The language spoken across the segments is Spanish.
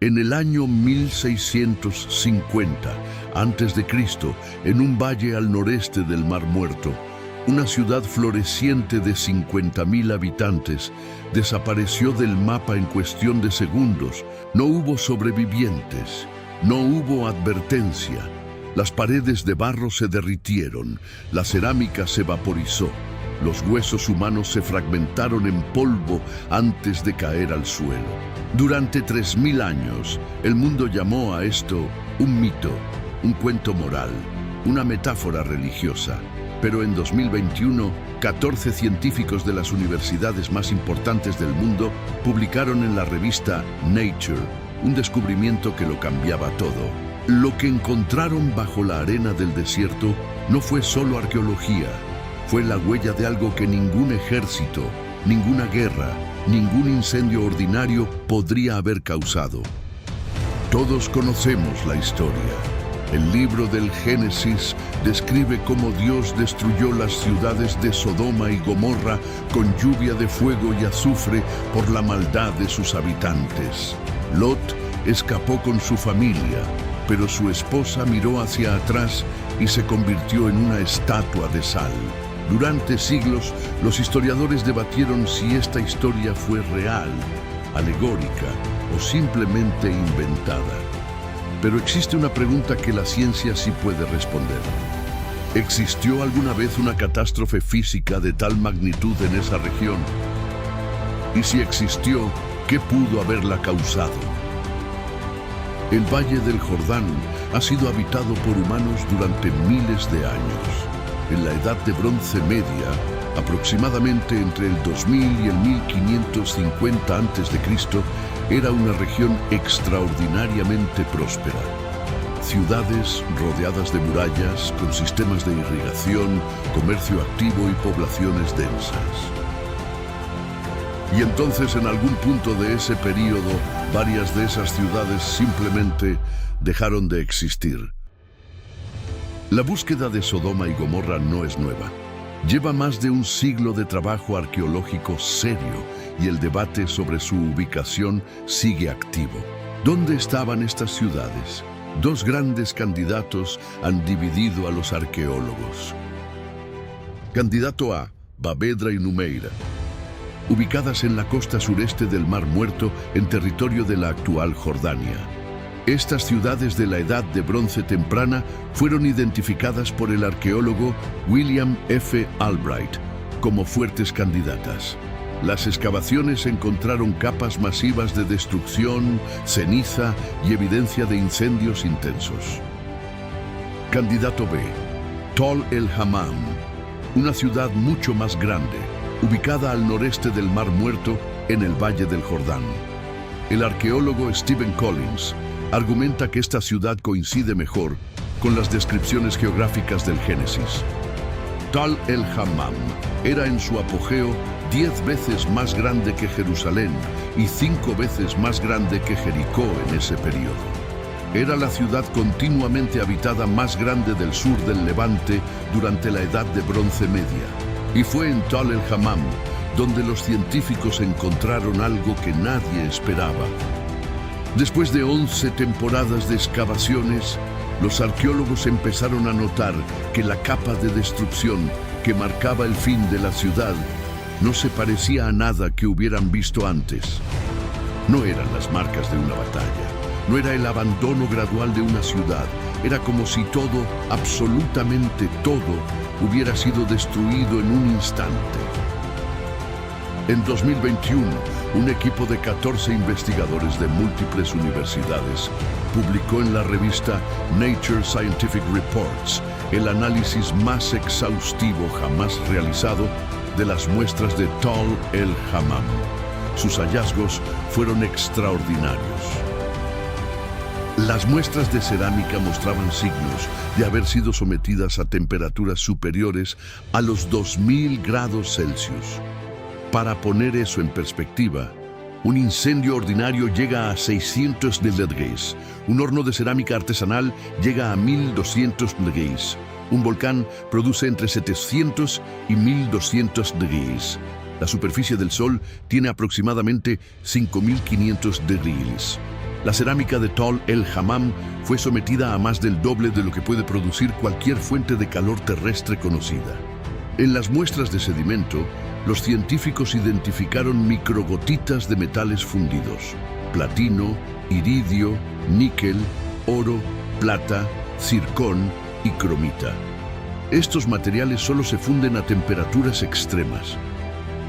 En el año 1650 a.C., en un valle al noreste del Mar Muerto, una ciudad floreciente de 50.000 habitantes desapareció del mapa en cuestión de segundos. No hubo sobrevivientes, no hubo advertencia. Las paredes de barro se derritieron, la cerámica se vaporizó, los huesos humanos se fragmentaron en polvo antes de caer al suelo. Durante 3.000 años, el mundo llamó a esto un mito, un cuento moral, una metáfora religiosa. Pero en 2021, 14 científicos de las universidades más importantes del mundo publicaron en la revista Nature un descubrimiento que lo cambiaba todo. Lo que encontraron bajo la arena del desierto no fue solo arqueología, fue la huella de algo que ningún ejército, ninguna guerra, ningún incendio ordinario podría haber causado. Todos conocemos la historia. El libro del Génesis describe cómo Dios destruyó las ciudades de Sodoma y Gomorra con lluvia de fuego y azufre por la maldad de sus habitantes. Lot escapó con su familia, pero su esposa miró hacia atrás y se convirtió en una estatua de sal. Durante siglos, los historiadores debatieron si esta historia fue real, alegórica o simplemente inventada. Pero existe una pregunta que la ciencia sí puede responder. ¿Existió alguna vez una catástrofe física de tal magnitud en esa región? Y si existió, ¿qué pudo haberla causado? El Valle del Jordán ha sido habitado por humanos durante miles de años. En la Edad de Bronce Media, aproximadamente entre el 2000 y el 1550 a.C., era una región extraordinariamente próspera. Ciudades rodeadas de murallas, con sistemas de irrigación, comercio activo y poblaciones densas. Y entonces, en algún punto de ese período, varias de esas ciudades simplemente dejaron de existir. La búsqueda de Sodoma y Gomorra no es nueva. Lleva más de un siglo de trabajo arqueológico serio y el debate sobre su ubicación sigue activo. ¿Dónde estaban estas ciudades? Dos grandes candidatos han dividido a los arqueólogos. Candidato A, Bavedra y Numeira, ubicadas en la costa sureste del Mar Muerto, en territorio de la actual Jordania. Estas ciudades de la Edad de Bronce temprana fueron identificadas por el arqueólogo William F. Albright como fuertes candidatas. Las excavaciones encontraron capas masivas de destrucción, ceniza y evidencia de incendios intensos. Candidato B, Tol el Hammam, una ciudad mucho más grande, ubicada al noreste del Mar Muerto, en el Valle del Jordán. El arqueólogo Stephen Collins argumenta que esta ciudad coincide mejor con las descripciones geográficas del Génesis. Tal el Hammam era en su apogeo 10 veces más grande que Jerusalén y 5 veces más grande que Jericó en ese periodo. Era la ciudad continuamente habitada más grande del sur del Levante durante la Edad de Bronce Media. Y fue en Tal el Hammam donde los científicos encontraron algo que nadie esperaba. Después de 11 temporadas de excavaciones, los arqueólogos empezaron a notar que la capa de destrucción que marcaba el fin de la ciudad no se parecía a nada que hubieran visto antes. No eran las marcas de una batalla, no era el abandono gradual de una ciudad, era como si todo, absolutamente todo, hubiera sido destruido en un instante. En 2021, un equipo de 14 investigadores de múltiples universidades publicó en la revista Nature Scientific Reports el análisis más exhaustivo jamás realizado de las muestras de Tal el Hammam. Sus hallazgos fueron extraordinarios. Las muestras de cerámica mostraban signos de haber sido sometidas a temperaturas superiores a los 2000 grados Celsius. Para poner eso en perspectiva, un incendio ordinario llega a 600 degrees, un horno de cerámica artesanal llega a 1200 degrees, un volcán produce entre 700 y 1200 degrees. La superficie del Sol tiene aproximadamente 5500 degrees. La cerámica de Tal el-Hammam fue sometida a más del doble de lo que puede producir cualquier fuente de calor terrestre conocida. En las muestras de sedimento, los científicos identificaron microgotitas de metales fundidos: platino, iridio, níquel, oro, plata, zircón y cromita. Estos materiales solo se funden a temperaturas extremas.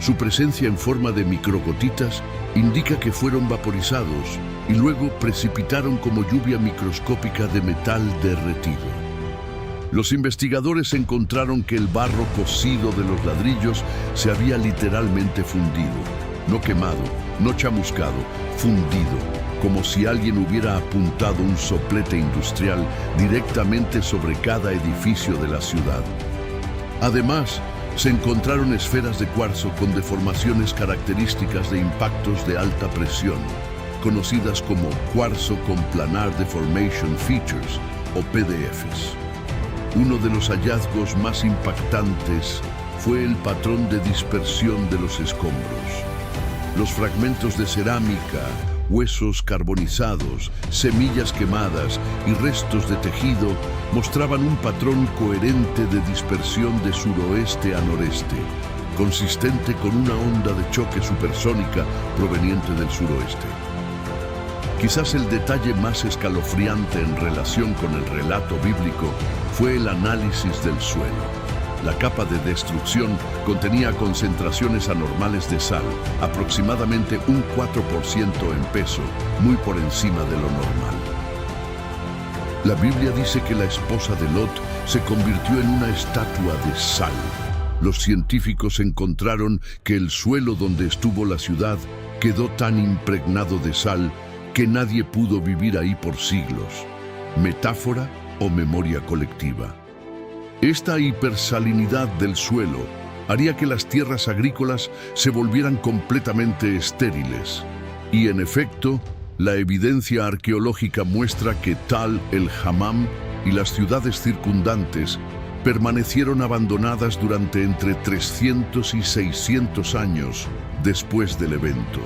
Su presencia en forma de microgotitas indica que fueron vaporizados y luego precipitaron como lluvia microscópica de metal derretido. Los investigadores encontraron que el barro cocido de los ladrillos se había literalmente fundido, no quemado, no chamuscado, fundido, como si alguien hubiera apuntado un soplete industrial directamente sobre cada edificio de la ciudad. Además, se encontraron esferas de cuarzo con deformaciones características de impactos de alta presión, conocidas como cuarzo con planar deformation features o PDFs. Uno de los hallazgos más impactantes fue el patrón de dispersión de los escombros. Los fragmentos de cerámica, huesos carbonizados, semillas quemadas y restos de tejido mostraban un patrón coherente de dispersión de suroeste a noreste, consistente con una onda de choque supersónica proveniente del suroeste. Quizás el detalle más escalofriante en relación con el relato bíblico fue el análisis del suelo. La capa de destrucción contenía concentraciones anormales de sal, aproximadamente un 4% en peso, muy por encima de lo normal. La Biblia dice que la esposa de Lot se convirtió en una estatua de sal. Los científicos encontraron que el suelo donde estuvo la ciudad quedó tan impregnado de sal que nadie pudo vivir ahí por siglos. ¿Metáfora o memoria colectiva? Esta hipersalinidad del suelo haría que las tierras agrícolas se volvieran completamente estériles. Y en efecto, la evidencia arqueológica muestra que Tal el-Hammam y las ciudades circundantes permanecieron abandonadas durante entre 300 y 600 años después del evento.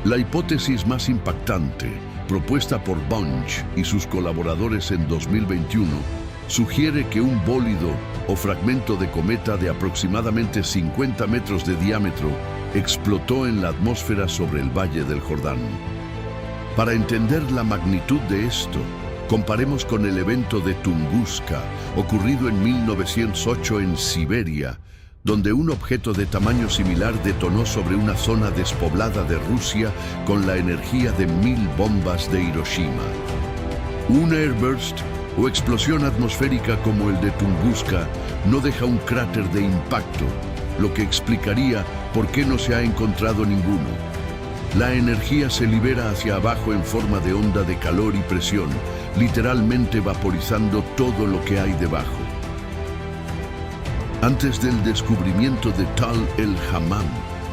La hipótesis más impactante, propuesta por Bunch y sus colaboradores en 2021, sugiere que un bólido o fragmento de cometa de aproximadamente 50 metros de diámetro explotó en la atmósfera sobre el Valle del Jordán. Para entender la magnitud de esto, comparemos con el evento de Tunguska, ocurrido en 1908 en Siberia, donde un objeto de tamaño similar detonó sobre una zona despoblada de Rusia con la energía de 1000 bombas de Hiroshima. Un airburst o explosión atmosférica como el de Tunguska no deja un cráter de impacto, lo que explicaría por qué no se ha encontrado ninguno. La energía se libera hacia abajo en forma de onda de calor y presión, literalmente vaporizando todo lo que hay debajo. Antes del descubrimiento de Tal el-Hammam,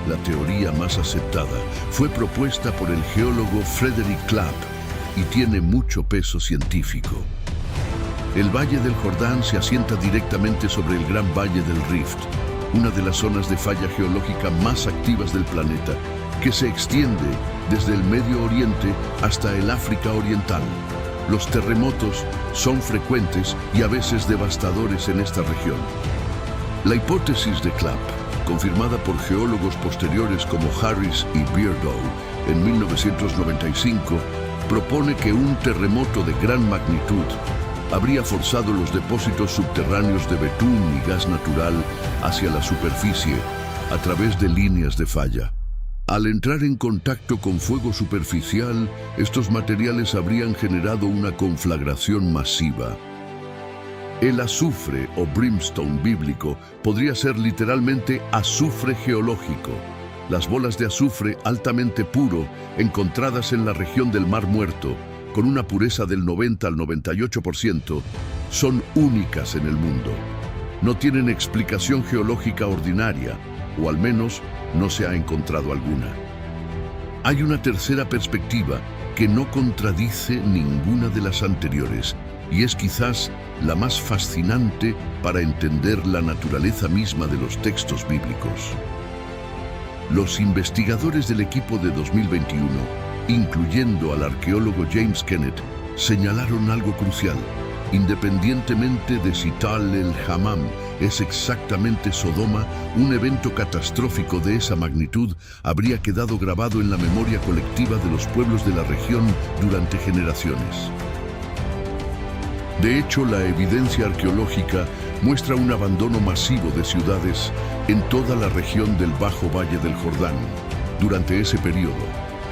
la teoría más aceptada fue propuesta por el geólogo Frederick Clapp y tiene mucho peso científico. El Valle del Jordán se asienta directamente sobre el Gran Valle del Rift, una de las zonas de falla geológica más activas del planeta, que se extiende desde el Medio Oriente hasta el África Oriental. Los terremotos son frecuentes y a veces devastadores en esta región. La hipótesis de Clapp, confirmada por geólogos posteriores como Harris y Beardow en 1995, propone que un terremoto de gran magnitud habría forzado los depósitos subterráneos de betún y gas natural hacia la superficie a través de líneas de falla. Al entrar en contacto con fuego superficial, estos materiales habrían generado una conflagración masiva. El azufre o brimstone bíblico podría ser literalmente azufre geológico. Las bolas de azufre altamente puro encontradas en la región del Mar Muerto, con una pureza del 90 al 98%, son únicas en el mundo. No tienen explicación geológica ordinaria, o al menos no se ha encontrado alguna. Hay una tercera perspectiva que no contradice ninguna de las anteriores, y es quizás la más fascinante para entender la naturaleza misma de los textos bíblicos. Los investigadores del equipo de 2021 incluyendo al arqueólogo James Kennett, señalaron algo crucial. Independientemente de si Tal el-Hammam es exactamente Sodoma, un evento catastrófico de esa magnitud habría quedado grabado en la memoria colectiva de los pueblos de la región durante generaciones. De hecho, la evidencia arqueológica muestra un abandono masivo de ciudades en toda la región del Bajo Valle del Jordán durante ese periodo,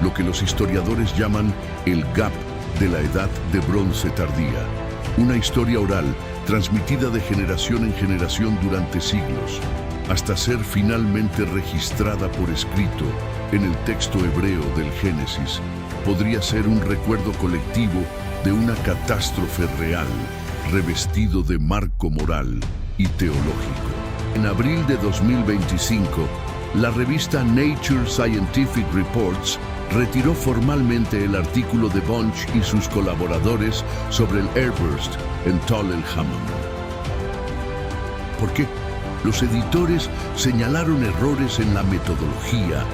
lo que los historiadores llaman el Gap de la Edad de Bronce tardía. Una historia oral transmitida de generación en generación durante siglos, hasta ser finalmente registrada por escrito en el texto hebreo del Génesis, podría ser un recuerdo colectivo de una catástrofe real, revestido de marco moral y teológico. En abril de 2025, la revista Nature Scientific Reports retiró formalmente el artículo de Bunch y sus colaboradores sobre el airburst en Tal el-Hammam. ¿Por qué? Los editores señalaron errores en la metodología,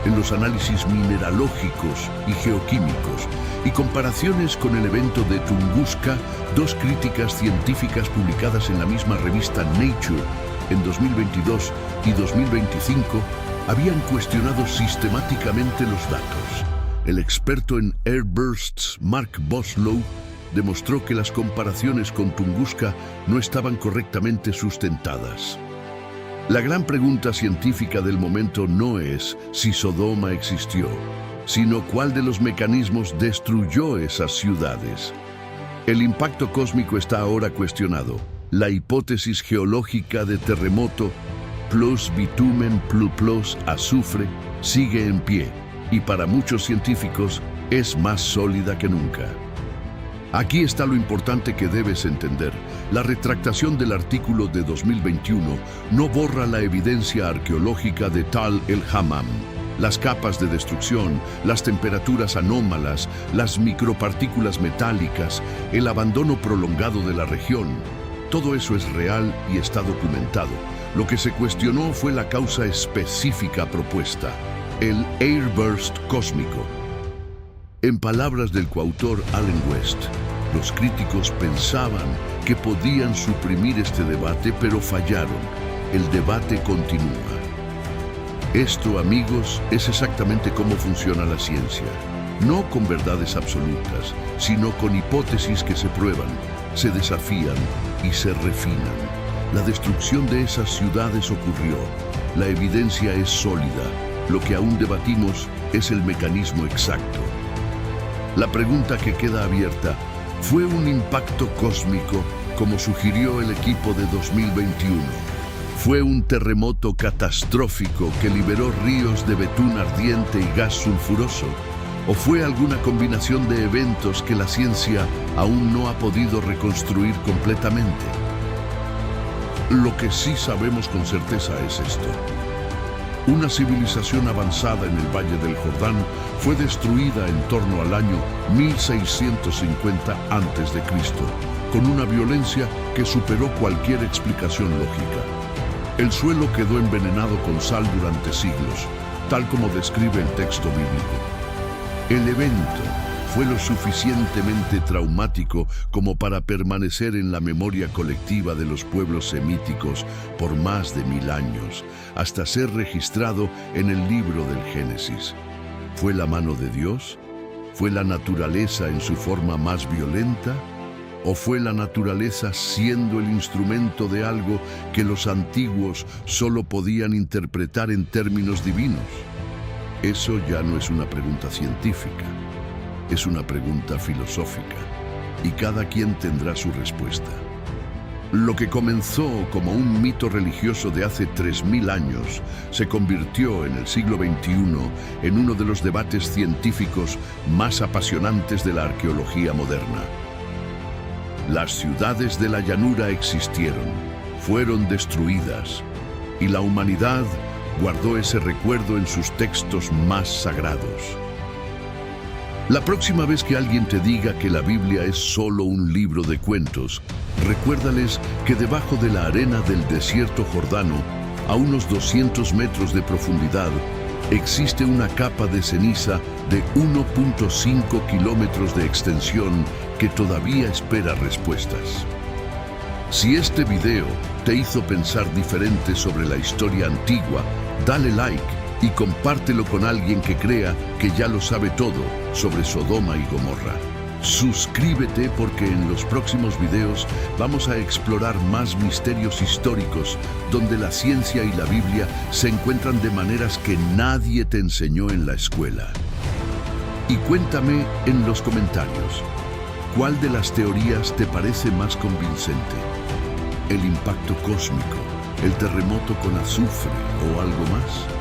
en los análisis mineralógicos y geoquímicos, y comparaciones con el evento de Tunguska, dos críticas científicas publicadas en la misma revista Nature en 2022 y 2025, habían cuestionado sistemáticamente los datos. El experto en airbursts Mark Boslow demostró que las comparaciones con Tunguska no estaban correctamente sustentadas. La gran pregunta científica del momento no es si Sodoma existió, sino cuál de los mecanismos destruyó esas ciudades. El impacto cósmico está ahora cuestionado. La hipótesis geológica de terremoto plus bitumen plus azufre sigue en pie y para muchos científicos es más sólida que nunca. Aquí está lo importante que debes entender. La retractación del artículo de 2021 no borra la evidencia arqueológica de Tal el-Hammam. Las capas de destrucción, las temperaturas anómalas, las micropartículas metálicas, el abandono prolongado de la región, todo eso es real y está documentado. Lo que se cuestionó fue la causa específica propuesta, el airburst cósmico. En palabras del coautor Allen West, los críticos pensaban que podían suprimir este debate, pero fallaron. El debate continúa. Esto, amigos, es exactamente cómo funciona la ciencia. No con verdades absolutas, sino con hipótesis que se prueban, se desafían y se refinan. La destrucción de esas ciudades ocurrió. La evidencia es sólida. Lo que aún debatimos es el mecanismo exacto. La pregunta que queda abierta, ¿fue un impacto cósmico como sugirió el equipo de 2021? ¿Fue un terremoto catastrófico que liberó ríos de betún ardiente y gas sulfuroso? ¿O fue alguna combinación de eventos que la ciencia aún no ha podido reconstruir completamente? Lo que sí sabemos con certeza es esto. Una civilización avanzada en el Valle del Jordán fue destruida en torno al año 1650 a.C., con una violencia que superó cualquier explicación lógica. El suelo quedó envenenado con sal durante siglos, tal como describe el texto bíblico. El evento fue lo suficientemente traumático como para permanecer en la memoria colectiva de los pueblos semíticos por más de 1000 años, hasta ser registrado en el libro del Génesis. ¿Fue la mano de Dios? ¿Fue la naturaleza en su forma más violenta? ¿O fue la naturaleza siendo el instrumento de algo que los antiguos solo podían interpretar en términos divinos? Eso ya no es una pregunta científica. Es una pregunta filosófica, y cada quien tendrá su respuesta. Lo que comenzó como un mito religioso de hace 3000 años se convirtió en el siglo XXI en uno de los debates científicos más apasionantes de la arqueología moderna. Las ciudades de la llanura existieron, fueron destruidas, y la humanidad guardó ese recuerdo en sus textos más sagrados. La próxima vez que alguien te diga que la Biblia es solo un libro de cuentos, recuérdales que debajo de la arena del desierto jordano, a unos 200 metros de profundidad, existe una capa de ceniza de 1.5 kilómetros de extensión que todavía espera respuestas. Si este video te hizo pensar diferente sobre la historia antigua, dale like y compártelo con alguien que crea que ya lo sabe todo sobre Sodoma y Gomorra. Suscríbete porque en los próximos videos vamos a explorar más misterios históricos donde la ciencia y la Biblia se encuentran de maneras que nadie te enseñó en la escuela. Y cuéntame en los comentarios, ¿cuál de las teorías te parece más convincente? ¿El impacto cósmico, el terremoto con azufre o algo más?